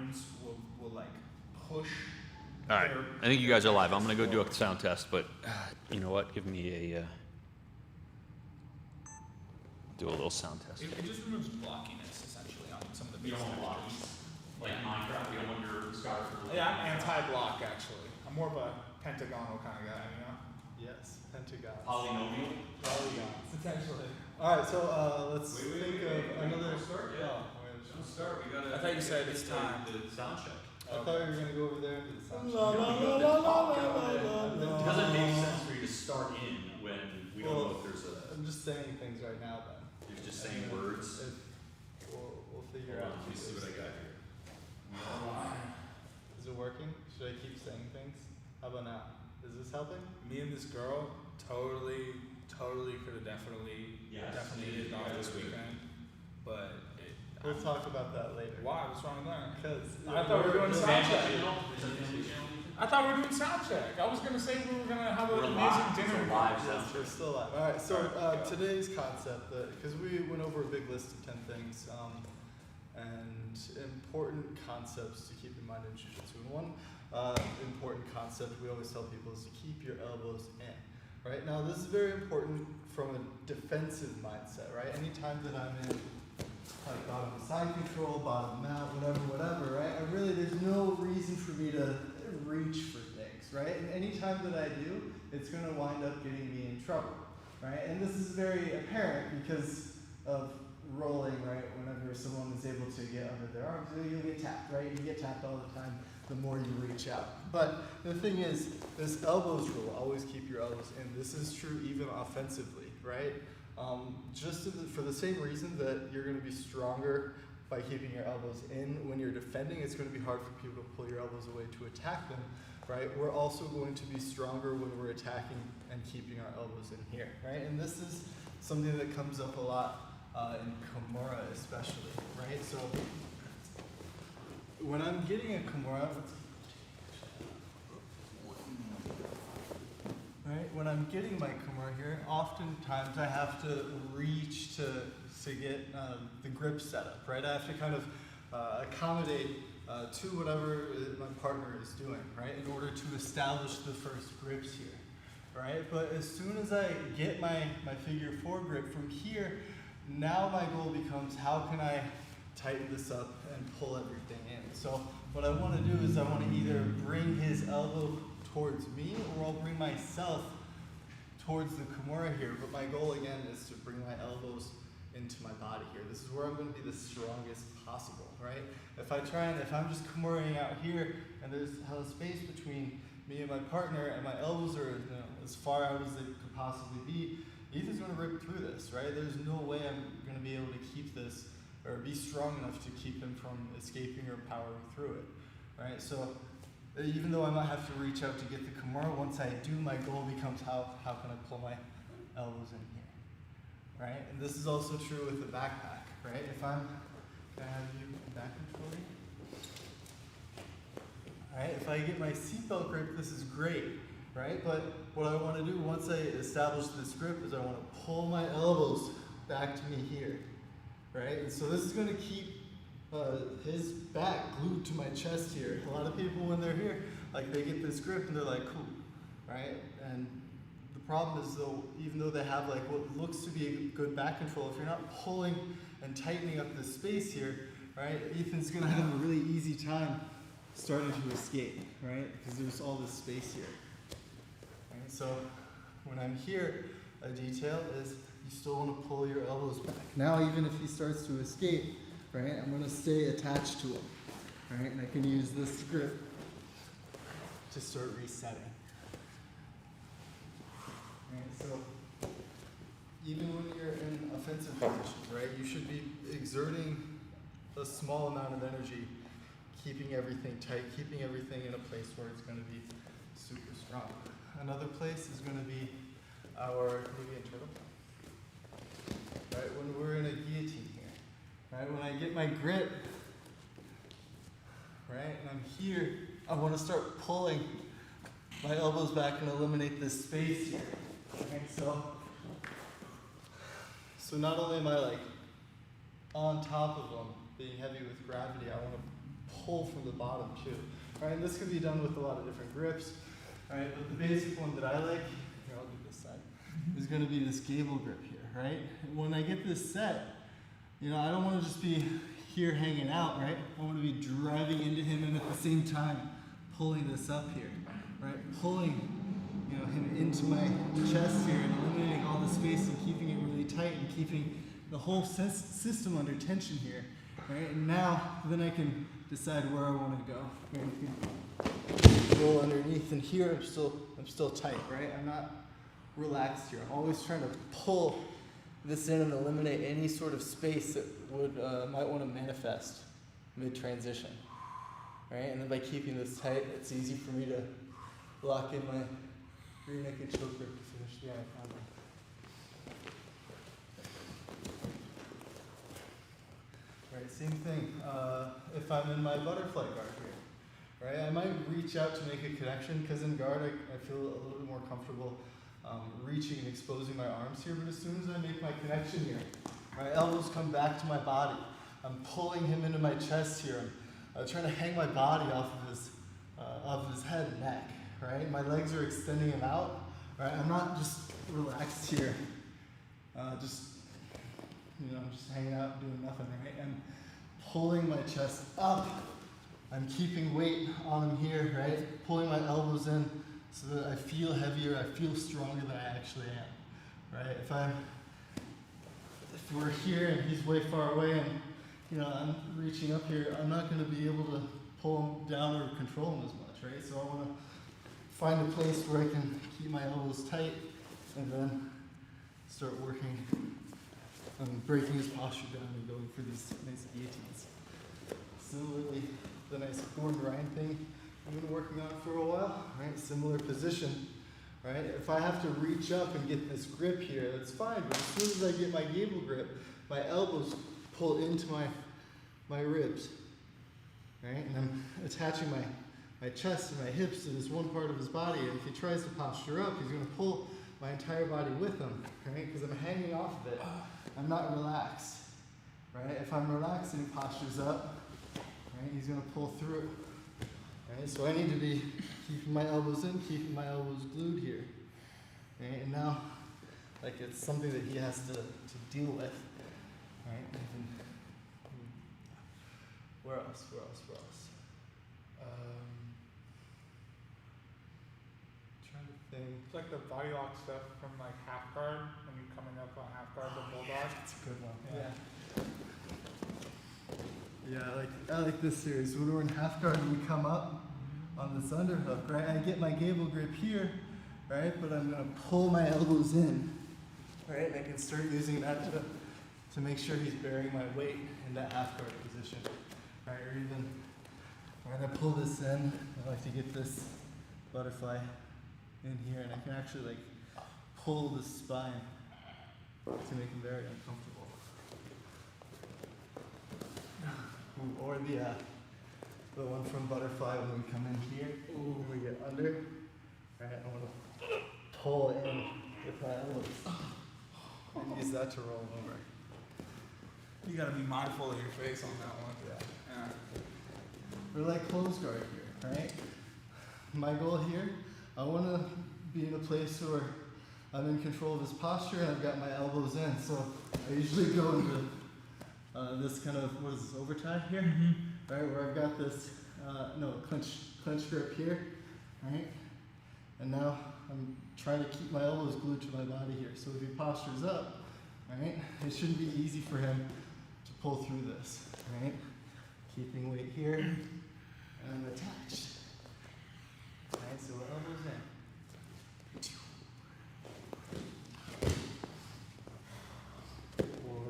irons will like push. All right, I think you guys are live. I'm gonna go do a sound test, but you know what? Give me a do a little sound test. It just removes blockiness essentially on some of the You basic don't want block, like Minecraft. You don't want your scar. Yeah, I'm anti-block actually. I'm more of a pentagonal kind of guy, you know. Yes, pentagons. Polynomial. Polygons. Potentially. All right, so let's think of another. Start. Oh, Don't start. We gotta. I thought you said it's time. The sound check. I thought you were gonna go over there and do the sound check. It doesn't make sense for you to start in when we don't know if there's a. I'm just saying things right now, then. You're just saying words. We'll figure Hold out. on, let me see what I got here. Is it working? Should I keep saying things? How about now? Is this helping? Me and this girl totally could have definitely hit it off this weekend, but We'll talk about that later. why? What's wrong with that? Because I thought we were doing sound check. Family channel. I thought we were doing sound check. I was gonna say we were gonna have an We're amazing live. dinner. It's a live Yes, sound we're check. still live. All right, so Alright, go. today's concept, because we went over a big list of 10 things and important concepts to keep in mind in jiu-jitsu. And one important concept we always tell people is to keep your elbows in. Right now, this is very important from a defensive mindset. Right, anytime that I'm in like bottom side control, bottom mount, whatever, right? There's no reason for me to reach for things, right? And anytime that I do, it's gonna wind up getting me in trouble, right? And this is very apparent because of rolling, right? Whenever someone is able to get under their arms, you'll get tapped, right? You get tapped all the time the more you reach out. But the thing is, this elbows rule, always keep your elbows in. This is true even offensively, right? For the same reason that you're going to be stronger by keeping your elbows in when you're defending, it's going to be hard for people to pull your elbows away to attack them, right? We're also going to be stronger when we're attacking and keeping our elbows in here, right? And this is something that comes up a lot in Kimura especially, right? So when I'm getting a Kimura, right? When I'm getting my Kimura here, oftentimes I have to reach to get the grip set up, right? I have to kind of accommodate to whatever my partner is doing, right? In order to establish the first grips here, right? But as soon as I get my figure 4 grip from here, now my goal becomes how can I tighten this up and pull everything in. So what I want to do is I want to either bring his elbow towards me or I'll bring myself towards the Kimura here. But my goal again is to bring my elbows into my body here. This is where I'm going to be the strongest possible, right? If I'm just Kimuraing out here and there's a space between me and my partner and my elbows are as far out as they could possibly be, Ethan's going to rip through this, right? There's no way I'm going to be able to keep this or be strong enough to keep him from escaping or powering through it, right? So even though I might have to reach out to get the Kimura, once I do, my goal becomes how can I pull my elbows in here, right? And this is also true with the backpack, right? Can I have you back control me? All right, if I get my seatbelt grip, this is great, right? But what I want to do once I establish this grip is I want to pull my elbows back to me here, right? And so this is going to keep his back glued to my chest here. A lot of people when they're here, like they get this grip and they're like, cool, right? And the problem is though, even though they have like what looks to be a good back control, if you're not pulling and tightening up the space here, right? Ethan's gonna have a really easy time starting to escape, right? Because there's all this space here. Right? So when I'm here, a detail is you still want to pull your elbows back. Now even if he starts to escape, right, I'm going to stay attached to him, right? And I can use this grip to start resetting. Right, so even when you're in offensive positions, right, you should be exerting a small amount of energy, keeping everything tight, keeping everything in a place where it's going to be super strong. Another place is going to be our maybe turtle. Right, when we're in a guillotine here, right, when I get my grip, right, and I'm here, I want to start pulling my elbows back and eliminate this space here. Okay, so not only am I like on top of them, being heavy with gravity, I want to pull from the bottom too. Right, and this can be done with a lot of different grips. Right, but the basic one that I like, here I'll do this side, is going to be this gable grip here, right? And when I get this set, you know, I don't want to just be here hanging out, right? I want to be driving into him and at the same time pulling this up here, right? Pulling, you know, him into my chest here and eliminating all the space and keeping it really tight and keeping the whole system under tension here, right? And now, then I can decide where I want to go. Right? Roll underneath, and here I'm still tight, right? I'm not relaxed here. I'm always trying to pull this in and eliminate any sort of space that would might want to manifest mid-transition, right? And then by keeping this tight, it's easy for me to lock in my rear naked choke grip to finish the anaconda. Right, same thing. If I'm in my butterfly guard here, right? I might reach out to make a connection because in guard I feel a little bit more comfortable reaching and exposing my arms here. But as soon as I make my connection here, my elbows come back to my body. I'm pulling him into my chest here. I'm trying to hang my body off of his head and neck. Right? My legs are extending him out. Right? I'm not just relaxed here. Just hanging out doing nothing. Right? I'm pulling my chest up. I'm keeping weight on him here. Right? Pulling my elbows in so that I feel heavier. I feel stronger than I actually am. Right? If we're here and he's way far away and I'm reaching up here, I'm not going to be able to pull him down or control him as much, right? So I want to find a place where I can keep my elbows tight and then start working on breaking his posture down and going for these nice guillotines. Similarly, the nice core grind thing I've been working on for a while, right? Similar position, right? If I have to reach up and get this grip here, that's fine, but as soon as I get my gable grip, my elbows pull into my ribs, right? And I'm attaching my chest and my hips to this one part of his body, and if he tries to posture up, he's going to pull my entire body with him, right? Because I'm hanging off of it. I'm not relaxed, right? If I'm relaxed and he postures up, right, he's going to pull through, right? So I need to be keeping my elbows in, keeping my elbows glued here, right? And now, like, it's something that he has to deal with. Right? Where else? Trying to think. It's like the body lock stuff from like half guard when you're coming up on half guard the bulldog. Yeah, that's a good one. Yeah. I like this series. When we're in half guard and we come up on this underhook, right? I get my gable grip here, right? But I'm gonna pull my elbows in, right? And I can start using that to make sure he's bearing my weight in that half guard position, right? Or even, right, I pull this in, I like to get this butterfly in here, and I can actually like pull the spine to make him very uncomfortable. Ooh, or the one from butterfly when we come in here, when we get under, right? I want to pull in with my elbows and use that to roll over. You gotta be mindful of your face on that one. Yeah. We're like close guard here, right? My goal here, I want to be in a place where I'm in control of his posture and I've got my elbows in. So I usually go into this kind of, what is this, overtie here? Mm-hmm. Right, where I've got this, clench grip here, right? And now I'm trying to keep my elbows glued to my body here. So if he postures up, right, it shouldn't be easy for him to pull through this, right? Keeping weight here and attached. Right, so elbows in.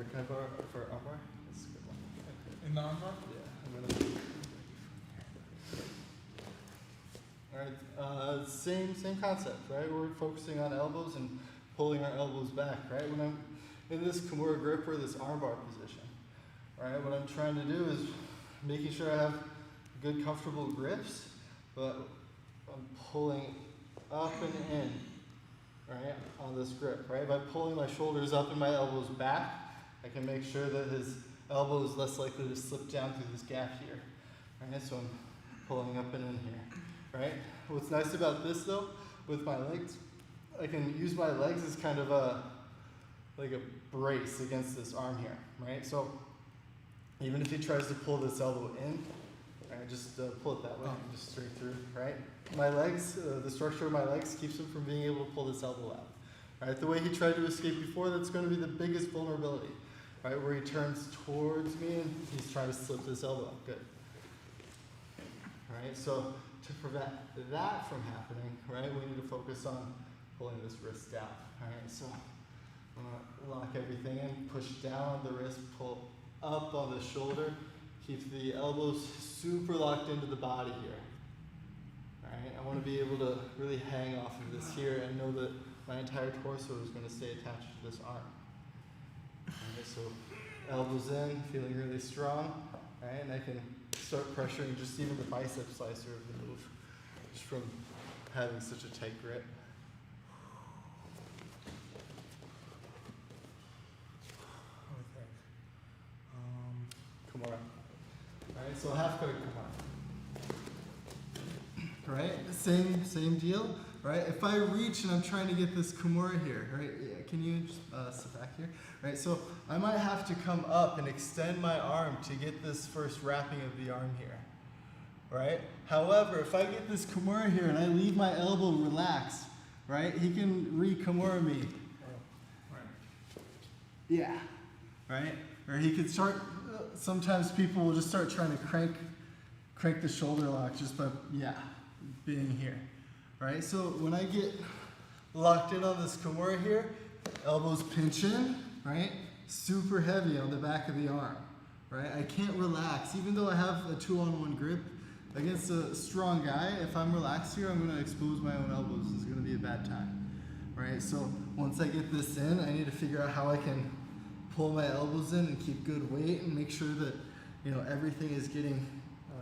Can I borrow for armbar? That's a good one. In the armbar? Yeah, Alright, same concept, right? We're focusing on elbows and pulling our elbows back, right? When I'm in this Kimura grip or this armbar position, right? What I'm trying to do is making sure I have good, comfortable grips, but I'm pulling up and in, right, on this grip, right? By pulling my shoulders up and my elbows back, I can make sure that his elbow is less likely to slip down through this gap here, Right, so I'm pulling up and in here. Right? What's nice about this though, with my legs, I can use my legs as kind of like a brace against this arm here. Right? So even if he tries to pull this elbow in, right, just pull it that way, just straight through. Right? My legs, the structure of my legs keeps him from being able to pull this elbow out. Right? The way he tried to escape before, that's going to be the biggest vulnerability. Right? Where he turns towards me and he's trying to slip this elbow out. Good. Right? So to prevent that from happening, right, we need to focus on pulling this wrist down. Alright, so I'm gonna lock everything in, push down on the wrist, pull up on the shoulder, keep the elbows super locked into the body here. Alright, I want to be able to really hang off of this here and know that my entire torso is going to stay attached to this arm. Alright, so elbows in, feeling really strong, right, and I can start pressuring just even the bicep slicer of the move, just from having such a tight grip. Okay. Kimura. Alright, so half guard Kimura. Right, same deal. Right, if I reach and I'm trying to get this Kimura here, right, yeah, can you just sit back here? Right, so I might have to come up and extend my arm to get this first wrapping of the arm here. Right? However, if I get this Kimura here and I leave my elbow relaxed, right, he can re-Kimura me. Yeah. Right? Or he could start, sometimes people will just start trying to crank the shoulder lock just by, being here. Right? So when I get locked in on this Kimura here, elbows pinch in, right? Super heavy on the back of the arm, right? I can't relax. Even though I have a 2-on-1 grip against a strong guy, if I'm relaxed here, I'm going to expose my own elbows. It's going to be a bad time, right? So once I get this in, I need to figure out how I can pull my elbows in and keep good weight and make sure that, you know, everything is getting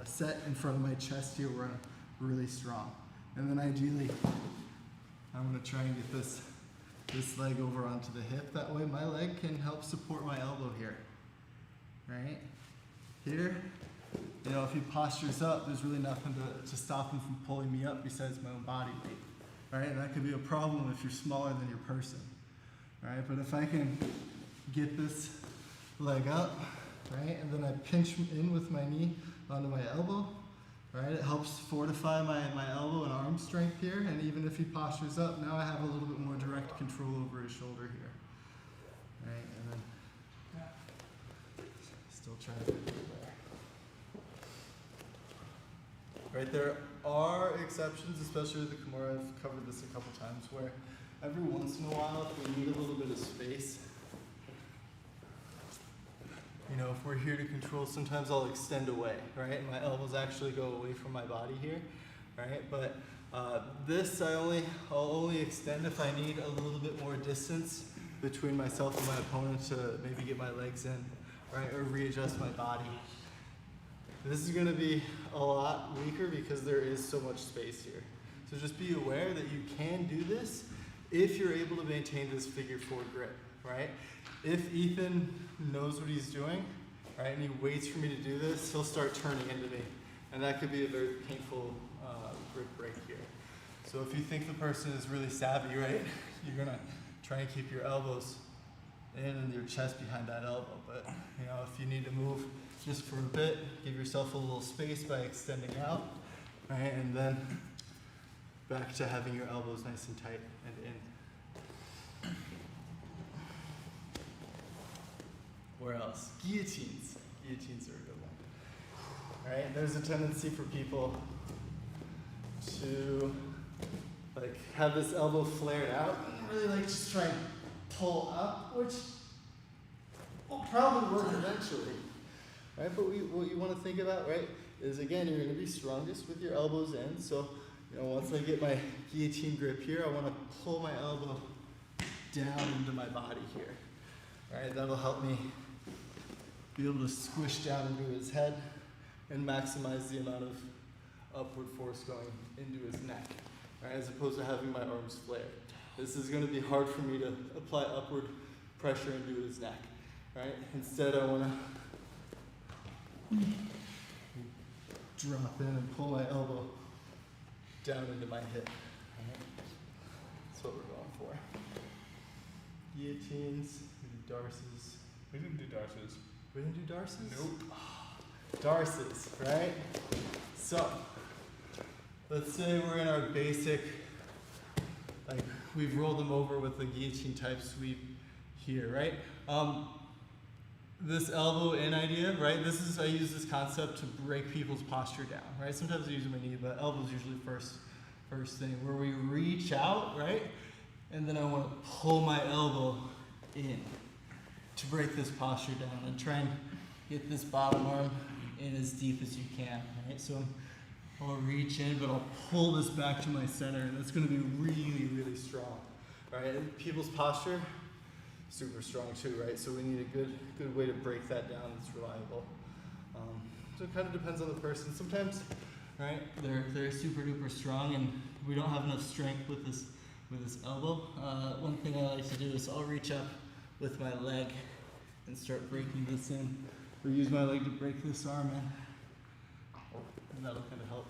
set in front of my chest here where I'm really strong. And then ideally, I'm going to try and get this leg over onto the hip. That way my leg can help support my elbow here. Right? Here, you know, if he postures up, there's really nothing to stop him from pulling me up besides my own body weight. Right? And that could be a problem if you're smaller than your person. Right? But if I can get this leg up, right, and then I pinch in with my knee onto my elbow, right? It helps fortify my elbow and arm strength here, and even if he postures up, now I have a little bit more direct control over his shoulder here. Right, and then still trying to get there. Right, there are exceptions, especially with the Kimura. I've covered this a couple times, where every once in a while, if we need a little bit of space, you know, if we're here to control, sometimes I'll extend away, right? And my elbows actually go away from my body here, right? But this I'll only extend if I need a little bit more distance between myself and my opponent to maybe get my legs in, right? Or readjust my body. This is gonna be a lot weaker because there is so much space here. So just be aware that you can do this if you're able to maintain this figure 4 grip, right? If Ethan knows what he's doing, right, and he waits for me to do this, he'll start turning into me. And that could be a very painful grip break here. So if you think the person is really savvy, right, you're gonna try and keep your elbows in and your chest behind that elbow. But, you know, if you need to move just for a bit, give yourself a little space by extending out, right, and then back to having your elbows nice and tight and in. Where else? Guillotines. Guillotines are a good one. All right, there's a tendency for people to like have this elbow flared out and really like just try and pull up, which will probably work eventually. Right, but what you want to think about, right, is again, you're going to be strongest with your elbows in. So, you know, once I get my guillotine grip here, I want to pull my elbow down into my body here. All right, that'll help me be able to squish down into his head and maximize the amount of upward force going into his neck, right, as opposed to having my arms flared. This is going to be hard for me to apply upward pressure into his neck, right? Instead, I want to drop in and pull my elbow down into my hip. Alright? That's what we're going for. Guillotines, we do Darces. We didn't do Darces. We didn't do Darces? Nope. Darces, right? So, let's say we're in our basic, like we've rolled them over with the guillotine type sweep here, right? This elbow in idea, right? I use this concept to break people's posture down, right? Sometimes I use my knee, but elbow's usually first thing, where we reach out, right? And then I want to pull my elbow in to break this posture down and try and get this bottom arm in as deep as you can, right? So I'll reach in, but I'll pull this back to my center, and it's going to be really, really strong, right? And people's posture, super strong too, right? So we need a good way to break that down that's reliable. So it kind of depends on the person. Sometimes, right, they're super duper strong, and we don't have enough strength with this elbow. One thing I like to do is I'll reach up with my leg and start breaking this in, or use my leg to break this arm in, and that'll kind of help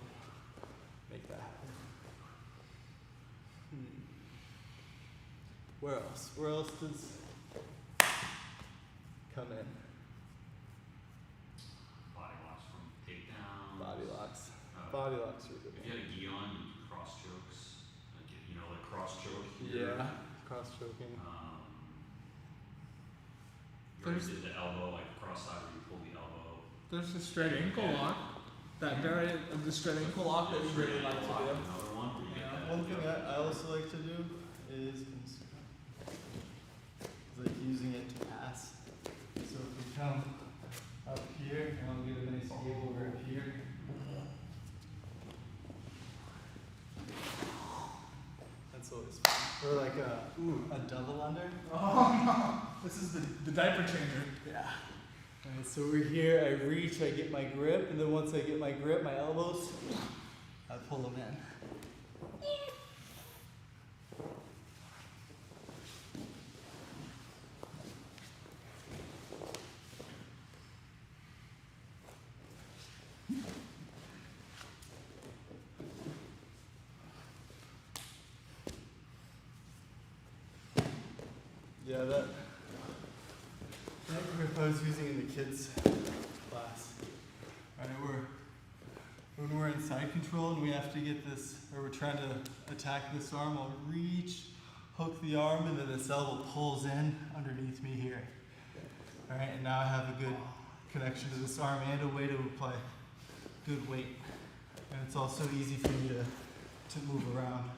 make that happen. Where else? Where else does come in? Body locks from takedowns. Body locks. Body locks are good. If you had a gi on, you could cross chokes. Like cross choke. Yeah, cross choking. You already did the elbow, like cross side where you pull the elbow. There's the straight ankle lock. That variant of the straight ankle lock that we really like to do. Another one where you get that One thing I also like to do is like using it to pass. So if we come up here, and I'll get a nice gable grip here. That's always fun. Or like a double under. Oh, this is the diaper changer. Yeah. Alright, so we're here, I reach, I get my grip, and then once I get my grip, my elbows, I pull them in. Yeah, that grip I was using in the kids' class. Alright, when we're in side control and we have to get this, or we're trying to attack this arm, I'll reach, hook the arm, and then this elbow pulls in underneath me here. Alright, and now I have a good connection to this arm and a way to apply good weight. And it's also easy for me to move around.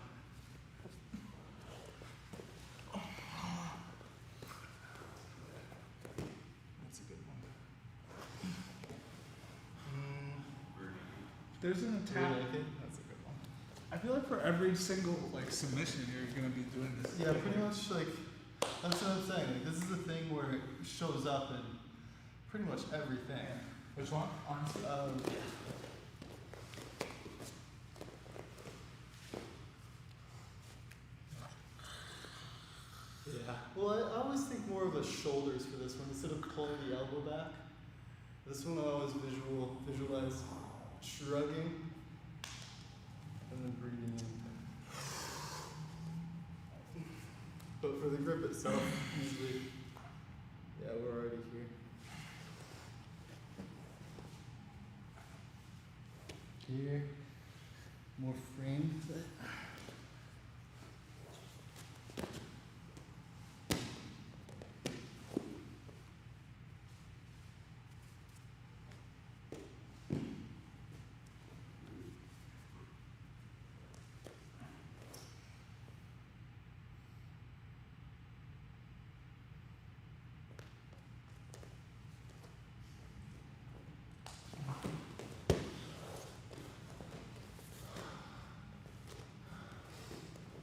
There's an attack. That's a good one. I feel like for every single submission, you're gonna be doing this. Yeah, pretty much that's what I'm saying. Like, this is the thing where it shows up in pretty much everything. Which one? Honestly. Yeah. Well, I always think more of the shoulders for this one instead of pulling the elbow back. This one I always visualize shrugging and then breathing in. But for the grip itself, usually, yeah, we're already here. Here, more frame.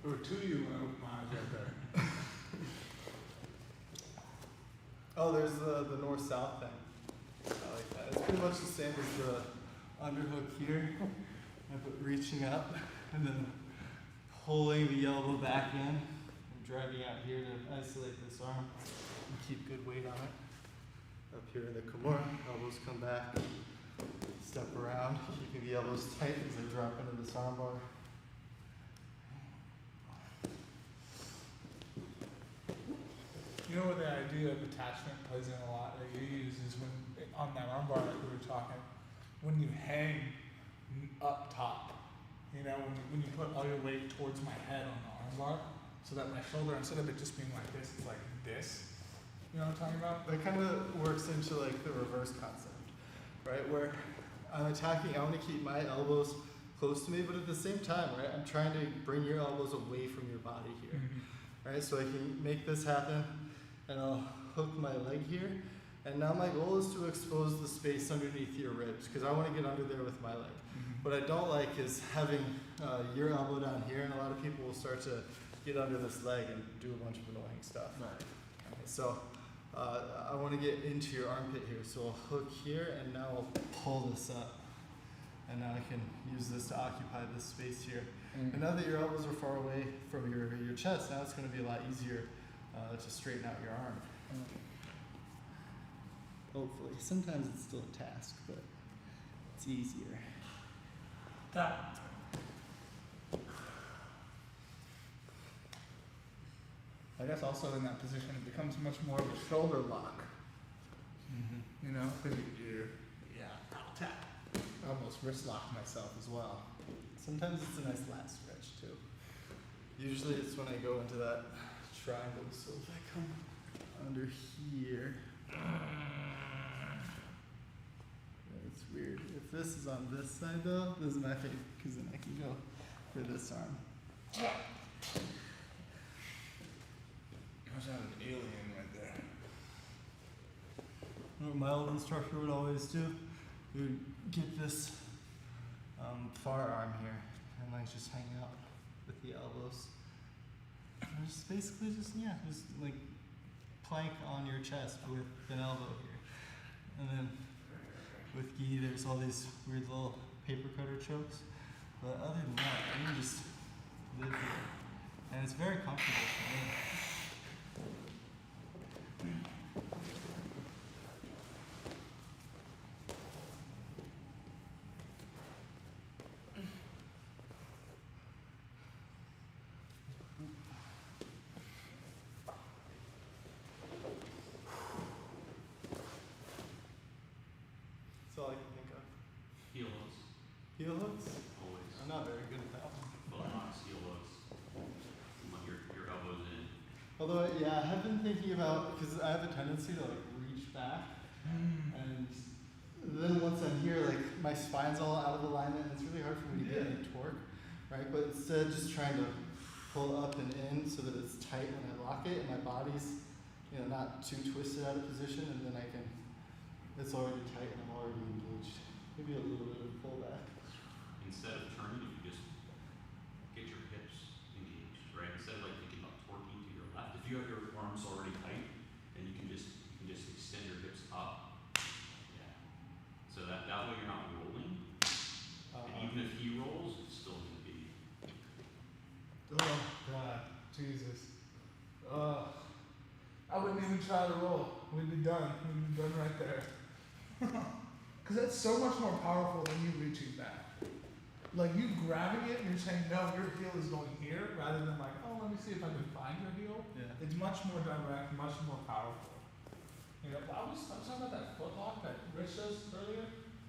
There were two of you when I opened my eyes right there. Oh, there's the north-south thing. I like that. It's pretty much the same as the underhook here, but reaching up and then pulling the elbow back in and dragging out here to isolate this arm and keep good weight on it. Up here in the Kimura, elbows come back, step around. ground, keeping the elbows tight as I drop into this armbar. You know where the idea of attachment plays in a lot that you use is when, on that armbar like we were talking, when you hang up top, you know, when you put all your weight towards my head on the armbar, so that my shoulder, instead of it just being like this, it's like this. You know what I'm talking about? That kind of works into like the reverse concept, right? Where I'm attacking, I want to keep my elbows close to me, but at the same time, right, I'm trying to bring your elbows away from your body here, right? So I can make this happen, and I'll hook my leg here. And now my goal is to expose the space underneath your ribs, because I want to get under there with my leg. What I don't like is having your elbow down here, and a lot of people will start to get under this leg and do a bunch of annoying stuff. Right. Okay, so I want to get into your armpit here, so I'll hook here, and now I'll pull this up. And now I can use this to occupy this space here. And now that your elbows are far away from your chest, now it's going to be a lot easier to straighten out your arm. Hopefully. Sometimes it's still a task, but it's easier. That. I guess also in that position it becomes much more of a shoulder lock. You know, because tap. I almost wrist locked myself as well. Sometimes it's a nice lat stretch too. Usually it's when I go into that triangle, so if I come under here, it's weird. If this is on this side though, this is my favorite, because then I can go for this arm. I was an alien right there. What my old instructor would always do, we would get this far arm here and like just hang out with the elbows. And just basically just like plank on your chest with an elbow here. And then with gi, there's all these weird little paper cutter chokes. But other than that, you can just live here. And it's very comfortable for me. That's all I can think of. Heel hooks. Heel hooks? Always. I'm not very good at that one. Butt knocks, heel hooks. Your elbows in. Although, yeah, I have been thinking about, because I have a tendency to like reach back, and then once I'm here, like my spine's all out of alignment, and it's really hard for me to get any torque, right? But instead, just trying to pull up and in so that it's tight when I lock it, and my body's, not too twisted out of position, and then I can. It's already tight and I'm already engaged. Maybe a little bit of pullback. Instead of turning, you just get your hips engaged, right? Instead of like thinking about torquing to your left, if you have your arms already tight, then you can just extend your hips up. Yeah. So that way you're not rolling. And even if he rolls, it's still gonna be. Oh God, Jesus. I wouldn't even try to roll. We'd be done. We'd be done right there. Because that's so much more powerful than you reaching back. Like you grabbing it and you're saying, no, your heel is going here, rather than like, oh, let me see if I can find your heel. Yeah. It's much more direct, much more powerful. I was talking about that foot lock that Rich does earlier,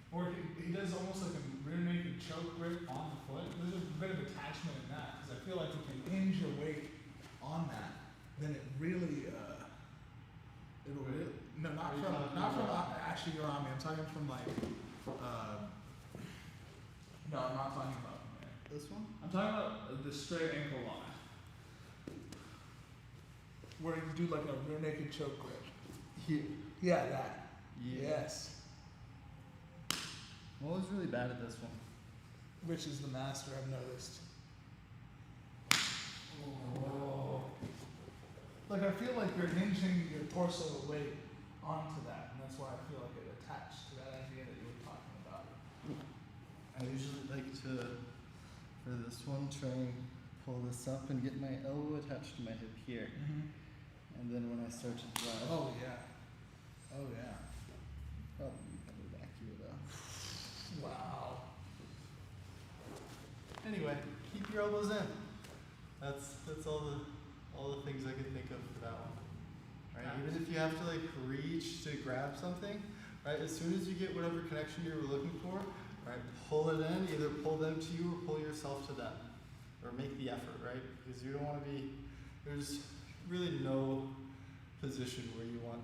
where he does almost like a rear naked choke grip on the foot. There's a bit of attachment in that, because I feel like if you hinge your weight on that, then it really, it'll really, no, not from actually your arm. I'm talking from like, no, I'm not talking about from there. This one? I'm talking about the straight ankle lock, where you do like a rear naked choke grip. Here. Yeah, that. Yeah. Yes. What was really bad at this one? Rich is the master, I've noticed. Oh. Like I feel like you're hinging your torso weight onto that, and that's why I feel like it attached to that idea that you were talking about. I usually like to, for this one, try and pull this up and get my elbow attached to my hip here. And then when I start to drive, Oh yeah. Oh yeah. probably coming back here though. Wow. keep your elbows in. That's all the things I can think of for that one. Right? Even if you have to like reach to grab something, right? As soon as you get whatever connection you were looking for, right? Pull it in. Either pull them to you or pull yourself to them, or make the effort, right? Because you don't want to be. There's really no position where you want